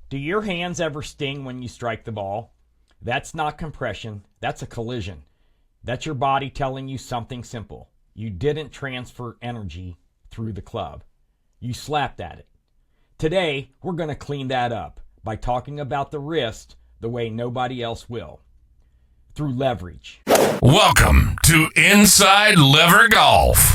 Do your hands ever sting when you strike the ball? That's not compression, that's a collision. That's your body telling you something simple. You didn't transfer energy through the club. You slapped at it. Today, we're going to clean that up by talking about the wrist the way nobody else will. Through leverage. Welcome to Inside LeverGolf,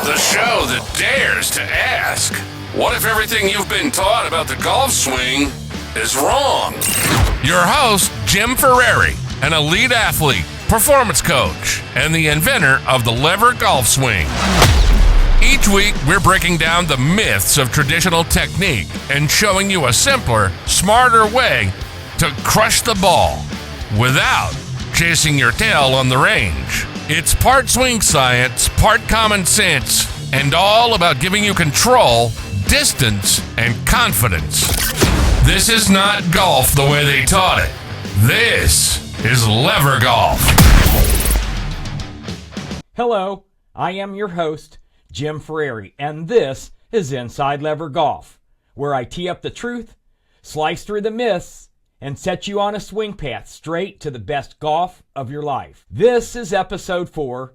the show that dares to ask, what if everything you've been taught about the golf swing is wrong? Your host, Jim Ferrari, an elite athlete, performance coach, and the inventor of the lever golf swing. Each week, we're breaking down the myths of traditional technique and showing you a simpler, smarter way to crush the ball without chasing your tail on the range. It's part swing science, part common sense, and all about giving you control, distance, and confidence. This is not golf the way they taught it. This is lever golf. Hello, I am your host, Jim Ferrari, and this is Inside LeverGolf, where I tee up the truth, slice through the myths, and set you on a swing path straight to the best golf of your life. This is episode 4,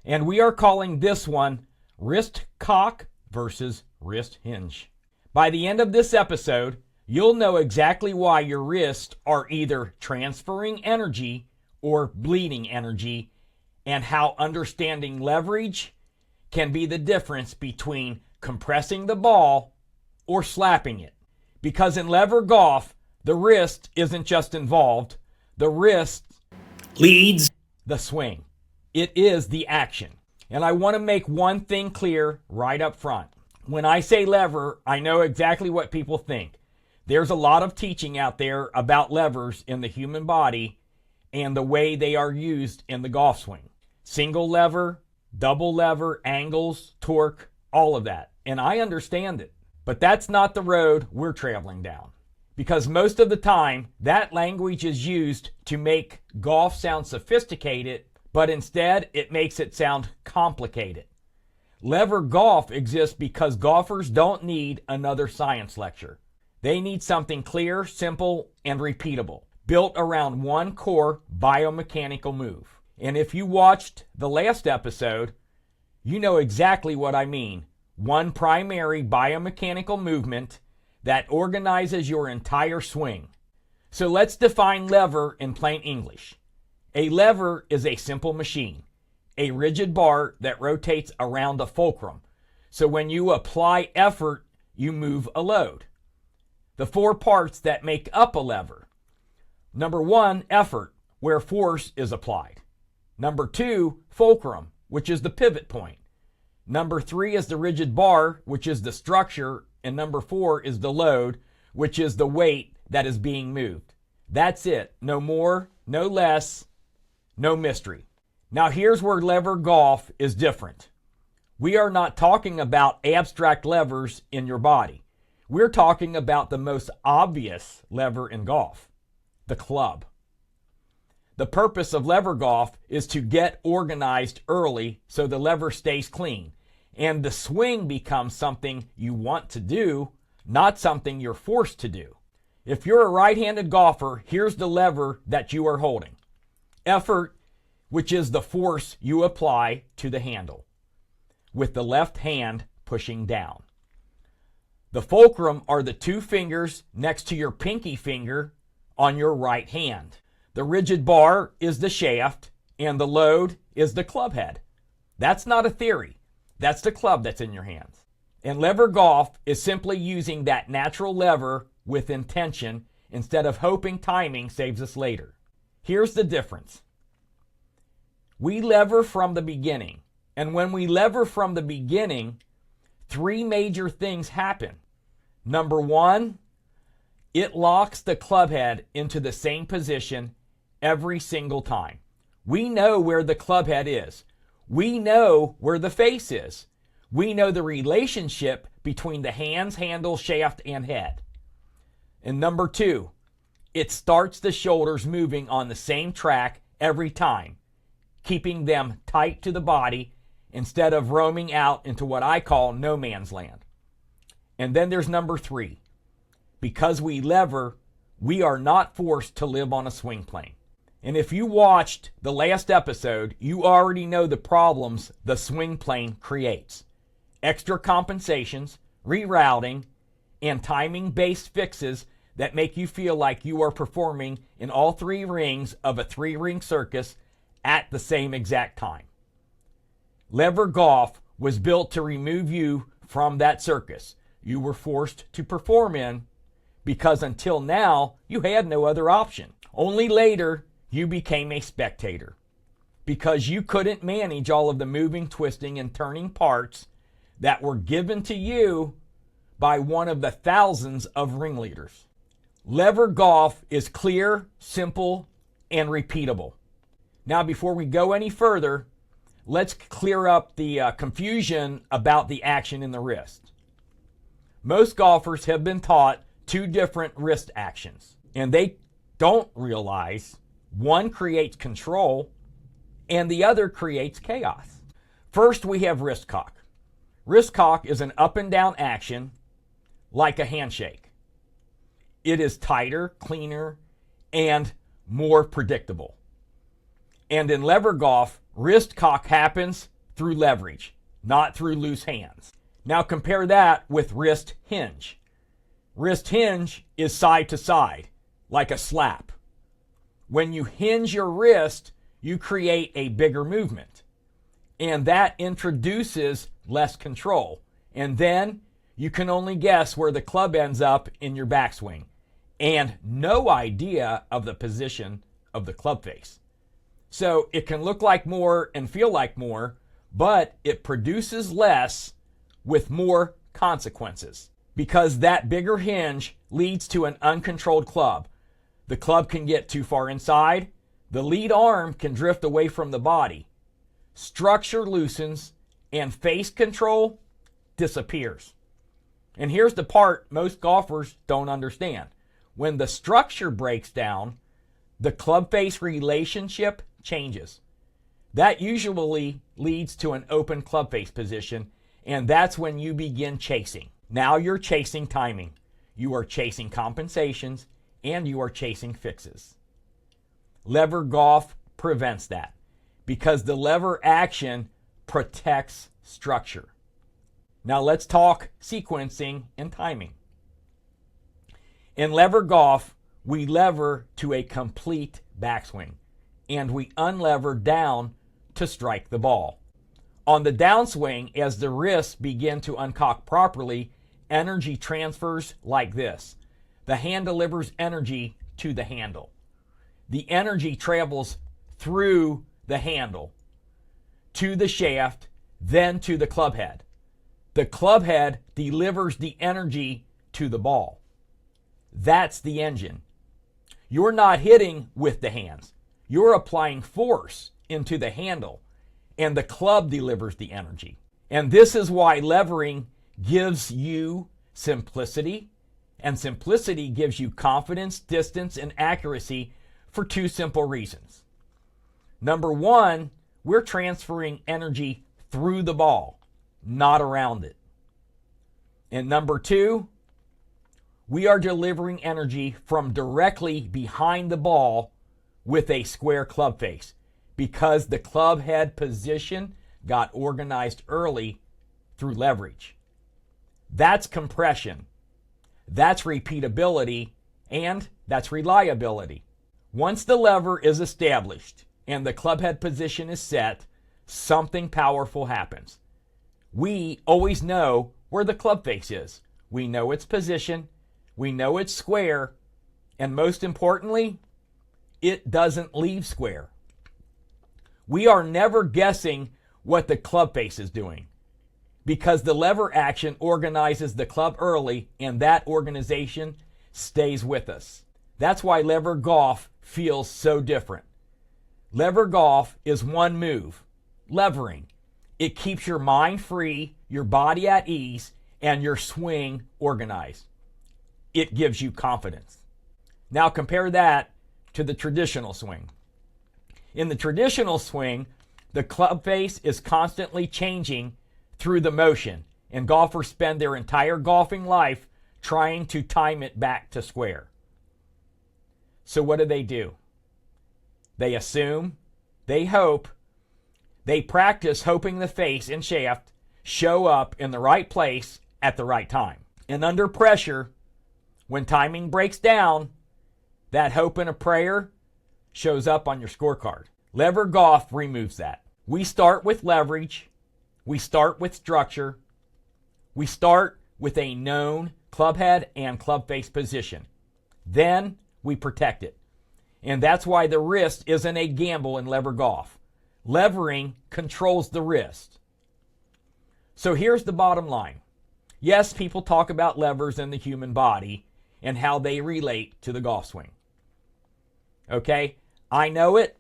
and we are calling this one Wrist Cock versus Wrist Hinge. By the end of this episode, you'll know exactly why your wrists are either transferring energy or bleeding energy, and how understanding leverage can be the difference between compressing the ball or slapping it. Because in lever golf, the wrist isn't just involved, the wrist leads the swing. It is the action. And I want to make one thing clear right up front. When I say lever, I know exactly what people think. There's a lot of teaching out there about levers in the human body and the way they are used in the golf swing. Single lever, double lever, angles, torque, all of that. And I understand it. But that's not the road we're traveling down. Because most of the time, that language is used to make golf sound sophisticated, but instead it makes it sound complicated. Lever golf exists because golfers don't need another science lecture. They need something clear, simple, and repeatable, built around one core biomechanical move. And if you watched the last episode, you know exactly what I mean. One primary biomechanical movement that organizes your entire swing. So let's define lever in plain English. A lever is a simple machine, a rigid bar that rotates around a fulcrum. So when you apply effort, you move a load. The 4 parts that make up a lever. Number 1, effort, where force is applied. Number 2, fulcrum, which is the pivot point. Number 3 is the rigid bar, which is the structure. And number 4 is the load, which is the weight that is being moved. That's it. No more, no less, no mystery. Now here's where lever golf is different. We are not talking about abstract levers in your body. We're talking about the most obvious lever in golf, the club. The purpose of lever golf is to get organized early so the lever stays clean. And the swing becomes something you want to do, not something you're forced to do. If you're a right-handed golfer, here's the lever that you are holding. Effort, which is the force you apply to the handle, with the left hand pushing down. The fulcrum are the 2 fingers next to your pinky finger on your right hand. The rigid bar is the shaft, and the load is the club head. That's not a theory. That's the club that's in your hands. And lever golf is simply using that natural lever with intention instead of hoping timing saves us later. Here's the difference. We lever from the beginning. And when we lever from the beginning, 3 major things happen. Number 1, it locks the club head into the same position every single time. We know where the club head is. We know where the face is. We know the relationship between the hands, handle, shaft, and head. And number 2, it starts the shoulders moving on the same track every time, keeping them tight to the body instead of roaming out into what I call no man's land. And then there's number 3. Because we lever, we are not forced to live on a swing plane. And if you watched the last episode, you already know the problems the swing plane creates. Extra compensations, rerouting, and timing-based fixes that make you feel like you are performing in all 3 rings of a 3-ring circus at the same exact time. LeverGolf was built to remove you from that circus you were forced to perform in, because until now, you had no other option. Only later, you became a spectator, because you couldn't manage all of the moving, twisting, and turning parts that were given to you by one of the thousands of ringleaders. LeverGolf is clear, simple, and repeatable. Now, before we go any further, let's clear up the confusion about the action in the wrist. Most golfers have been taught 2 different wrist actions, and they don't realize one creates control and the other creates chaos. First, we have wrist cock. Wrist cock is an up and down action like a handshake. It is tighter, cleaner, and more predictable. And in LeverGolf, wrist cock happens through leverage, not through loose hands. Now compare that with wrist hinge. Wrist hinge is side to side, like a slap. When you hinge your wrist, you create a bigger movement, and that introduces less control. And then you can only guess where the club ends up in your backswing, and no idea of the position of the club face. So it can look like more and feel like more, but it produces less with more consequences, because that bigger hinge leads to an uncontrolled club. The club can get too far inside. The lead arm can drift away from the body. Structure loosens and face control disappears. And here's the part most golfers don't understand. When the structure breaks down, the club face relationship changes. That usually leads to an open club face position, and that's when you begin chasing. Now you're chasing timing. You are chasing compensations, and you are chasing fixes. LeverGolf prevents that, because the lever action protects structure. Now let's talk sequencing and timing. In LeverGolf, we lever to a complete backswing, and we unlever down to strike the ball. On the downswing, as the wrists begin to uncock properly, energy transfers like this. The hand delivers energy to the handle. The energy travels through the handle to the shaft, then to the club head. The club head delivers the energy to the ball. That's the engine. You're not hitting with the hands. You're applying force into the handle, and the club delivers the energy. And this is why levering gives you simplicity, and simplicity gives you confidence, distance, and accuracy for 2 simple reasons. Number 1, we're transferring energy through the ball, not around it. And number 2, we are delivering energy from directly behind the ball with a square club face, because the club head position got organized early through leverage. That's compression, that's repeatability, and that's reliability. Once the lever is established and the club head position is set, something powerful happens. We always know where the club face is. We know its position, we know it's square, and most importantly, it doesn't leave square. We are never guessing what the club face is doing, because the lever action organizes the club early, and that organization stays with us. That's why LeverGolf feels so different. LeverGolf is one move, levering. It keeps your mind free, your body at ease, and your swing organized. It gives you confidence. Now compare that to the traditional swing. In the traditional swing, the club face is constantly changing through the motion, and golfers spend their entire golfing life trying to time it back to square. So what do? They assume, they hope, they practice hoping the face and shaft show up in the right place at the right time. And under pressure, when timing breaks down, that hope and a prayer shows up on your scorecard. LeverGolf removes that. We start with leverage. We start with structure. We start with a known club head and club face position. Then we protect it. And that's why the wrist isn't a gamble in LeverGolf. Levering controls the wrist. So here's the bottom line. Yes, people talk about levers in the human body and how they relate to the golf swing. Okay, I know it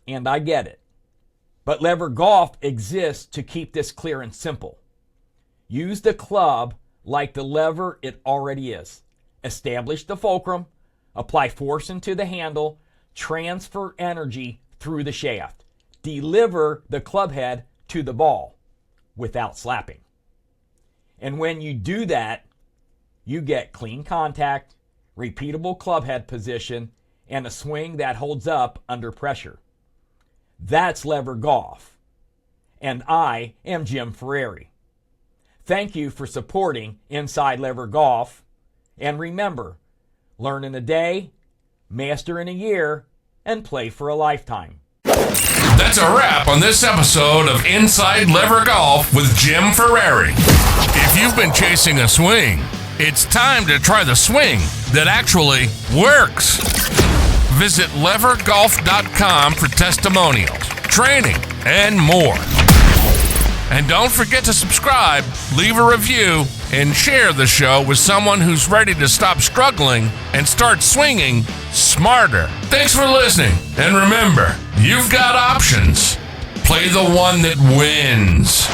and I get it. But LeverGolf exists to keep this clear and simple. Use the club like the lever it already is. Establish the fulcrum, apply force into the handle, transfer energy through the shaft. Deliver the club head to the ball without slapping. And when you do that, you get clean contact, repeatable club head position, and a swing that holds up under pressure. That's LeverGolf. And I am Jim Ferrari. Thank you for supporting Inside LeverGolf. And remember, learn in a day, master in a year, and play for a lifetime. That's a wrap on this episode of Inside LeverGolf with Jim Ferrari. If you've been chasing a swing, it's time to try the swing that actually works. Visit levergolf.com for testimonials, training, and more. And don't forget to subscribe, leave a review, and share the show with someone who's ready to stop struggling and start swinging smarter. Thanks for listening. And remember, you've got options. Play the one that wins.